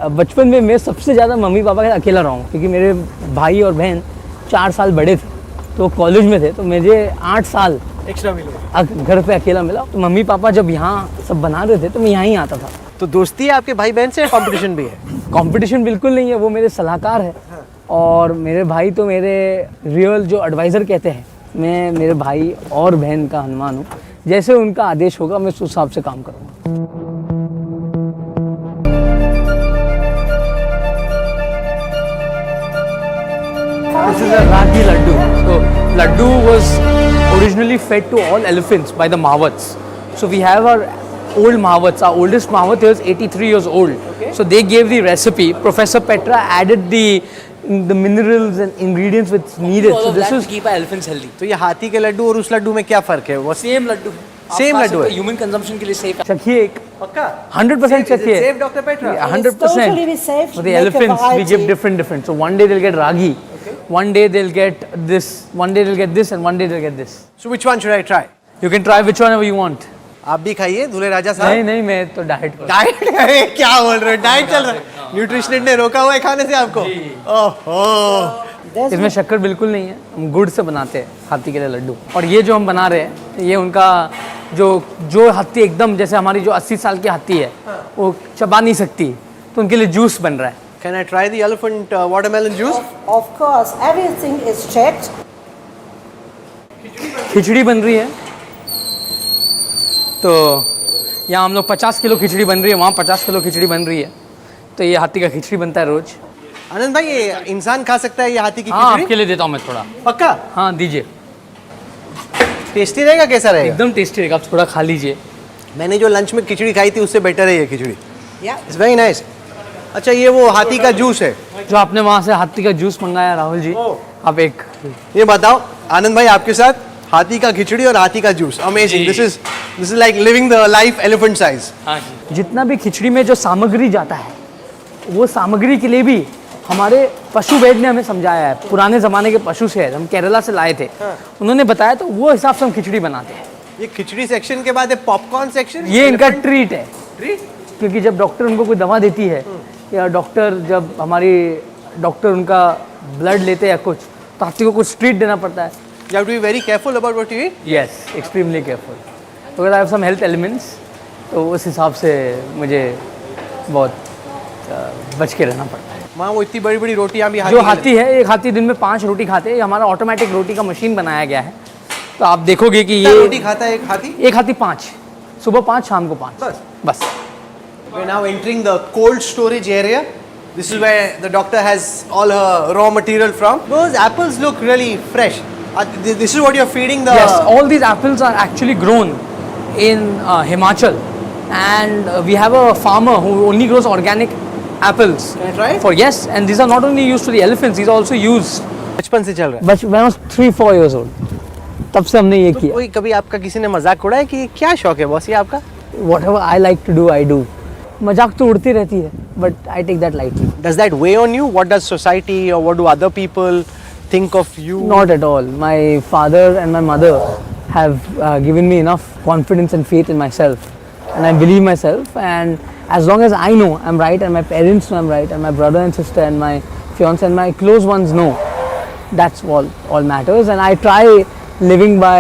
बचपन में मैं सबसे ज़्यादा मम्मी पापा के अकेला रहा हूँ, क्योंकि मेरे भाई और बहन 4 साल बड़े थे तो कॉलेज में थे, तो मुझे 8 साल एक्स्ट्रा मिले, घर पे अकेला मिला। तो मम्मी पापा जब यहाँ सब बना रहे थे तो मैं यहाँ ही आता था। तो दोस्ती है आपके भाई बहन से, कंपटीशन भी है? कंपटीशन बिल्कुल नहीं है, वो मेरे सलाहकार है। और मेरे भाई तो मेरे रियल जो एडवाइज़र कहते हैं, मैं मेरे भाई और बहन का हनुमान हूँ। जैसे उनका आदेश होगा मैं उस हिसाब से काम करूँगा। This is a ragi laddu. So laddu was originally fed to all elephants by the Mahawats. So we have our old Mahawats. Our oldest Mahawat is 83 years old. Okay. So they gave the recipe. Professor Petra added the minerals and ingredients which needed. So this is keep our elephants healthy. तो ये हाथी के लड्डू और उस लड्डू में क्या फर्क है? वो सेम लड्डू सेम लड्डू है, ह्यूमन कंजम्पशन के लिए सेफ है। चखिए एक पक्का 100% चखिए। सेफ डॉक्टर पेट्रा? 100%. Totally be safe. For the Make a elephants, we variety. give different. So one day they'll get ragi, one day they'll get this, one day they'll get this, and one day they'll get this. So which one should I try? You can try which one ever you want. आप भी खाइए दूल्हे राजा साहब। नहीं नहीं, मैं तो diet कर। डाइट? अरे क्या बोल रहे हो, डाइट चल रहा है? न्यूट्रिशनिस्ट ने रोका हुआ है खाने से आपको? ओहो, इसमें शक्कर बिल्कुल नहीं है, हम गुड़ से बनाते हैं हाथी के लिए लड्डू। और ये जो हम बना रहे हैं, ये उनका जो हाथी एकदम जैसे हमारी जो 80 साल की हाथी है, वो चबा नहीं सकती, तो उनके लिए जूस बन रहा है। Can I try the elephant watermelon juice? Of course, everything is checked. खिचड़ी बन रही है, तो यहाँ हम लोग 50 किलो खिचड़ी बन रही है, वहाँ 50 किलो खिचड़ी बन रही है। तो ये हाथी का खिचड़ी बनता है रोज। आनंद भाई, ये इंसान खा सकता है ये हाथी की हाँ, खिचड़ी? आपके लिए देता हूँ मैं थोड़ा। पक्का? हाँ दीजिए, टेस्टी रहेगा? कैसा रहेगा? एकदम टेस्टी रहेगा, आप थोड़ा खा लीजिए। मैंने जो लंच में खिचड़ी खाई थी उससे बेटर है ये खिचड़ी। Yeah. It's very nice. अच्छा, ये वो हाथी का जूस है जो आपने वहाँ से हाथी का जूस मंगाया राहुल जी, आप एक ये बताओ आनंद भाई, आपके साथ हाथी का खिचड़ी और हाथी का juice, amazing. This is like living the life elephant size. जितना भी खिचड़ी में जो सामग्री जाता है, वो सामग्री के लिए भी हमारे पशु वैद्य ने हमें समझाया है। पुराने ज़माने के पशु से हम केरला से लाए थे, उन्होंने बताया, तो वो हिसाब से हम खिचड़ी बनाते हैं। ये खिचड़ी सेक्शन के बाद पॉपकॉर्न सेक्शन, ये इनका ट्रीट है। ट्रीट? क्योंकि जब डॉक्टर उनको कोई दवा देती है, या डॉक्टर उनका ब्लड लेते हैं कुछ, तो हाथी को कुछ ट्रीट देना पड़ता है। You have to be very careful about what you eat. Yes, extremely careful. Because I have some health elements, तो उस हिसाब से मुझे बहुत बच के रहना पड़ता है। वहाँ वो इतनी बड़ी बड़ी रोटियाँ भी जो हाथी है, एक हाथी दिन में 5 रोटी खाते हैं। हमारा ऑटोमेटिक रोटी का मशीन बनाया गया है, तो आप देखोगे कि ये रोटी खाता है एक हाथी? 5, सुबह 5, शाम को 5, बस। We're now entering the cold storage area. This is where the doctor has all her raw material from. Those apples look really fresh. This is what you're feeding the... Yes, all these apples are actually grown in Himachal, and we have a farmer who only grows organic apples. Can I try it? Yes, and these are not only used for the elephants, these are also used. बचपन से चल रहा है? But when I was 3-4 years old, तब से हमने ये तो किया। कोई कभी आपका किसी ने मजाक उड़ाया कि क्या शौक है बॉस ये आपका? Whatever I like to do, I do. मजाक तो उड़ती रहती है, but I take that lightly. Does that weigh on you? What does society or what do other people think of you? Not at all. My father and my mother have given me enough confidence and faith in myself, and I believe myself. And as long as I know I'm right, and my parents know I'm right, and my brother and sister and my fiance and my close ones know, that's all matters. And I try living by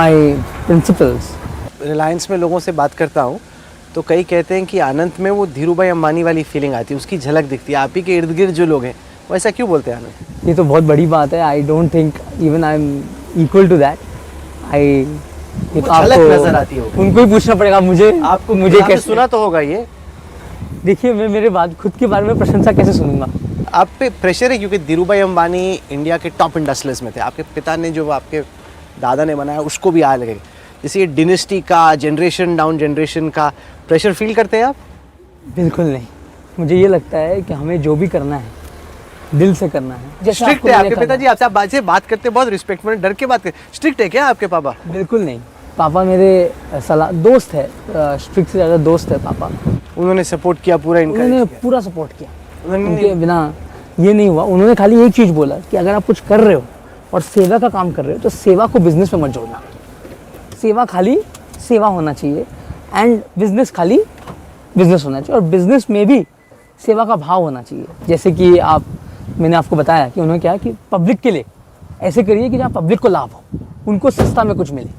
my principles. Reliance में लोगों से बात करता हूँ तो कई कहते हैं कि आनंद में वो धीरूभाई अंबानी वाली फीलिंग आती है, उसकी झलक दिखती है। आप ही के इर्द गिर्द जो लोग हैं वो ऐसा क्यों बोलते हैं आनंद? ये तो बहुत बड़ी बात है। I don't think even I am equal to that. ये तो झलक नजर आती है, उनको ही पूछना पड़ेगा मुझे। आपको मुझे कैसे सुना तो होगा ये? देखिए, मैं मेरे बात खुद के बारे में प्रशंसा कैसे सुनूंगा? आप पे प्रेशर है क्योंकि धीरूभाई अंबानी इंडिया के टॉप इंडस्ट्रियलिस्ट में थे। आपके पिता ने जो आपके दादा ने बनाया उसको भी आग लगे। जैसे ये डिनेस्टी का, जनरेशन डाउन जनरेशन का प्रेशर फील करते हैं आप? बिल्कुल नहीं। मुझे ये लगता है कि हमें जो भी करना है दिल से करना है। जैसे स्ट्रिक्ट है आपके पिताजी? आपसे आप बात करते बहुत रिस्पेक्टफुल, डर के बात करते। स्ट्रिक्ट है क्या आपके पापा? बिल्कुल नहीं। पापा मेरे दोस्त है, स्ट्रिक्ट से ज़्यादा दोस्त है पापा। उन्होंने सपोर्ट किया पूरा? उन्होंने पूरा सपोर्ट किया। उनके बिना ये नहीं हुआ। उन्होंने खाली एक चीज़ बोला कि अगर आप कुछ कर रहे हो और सेवा का काम कर रहे हो, तो सेवा को बिजनेस में मत जोड़ना। सेवा खाली सेवा होना चाहिए, एंड बिजनेस खाली बिजनेस होना चाहिए। और बिजनेस में भी सेवा का भाव होना चाहिए। जैसे कि मैंने आपको बताया कि उन्होंने क्या कि पब्लिक के लिए ऐसे करिए कि जहाँ पब्लिक को लाभ हो, उनको सस्ता में कुछ मिले।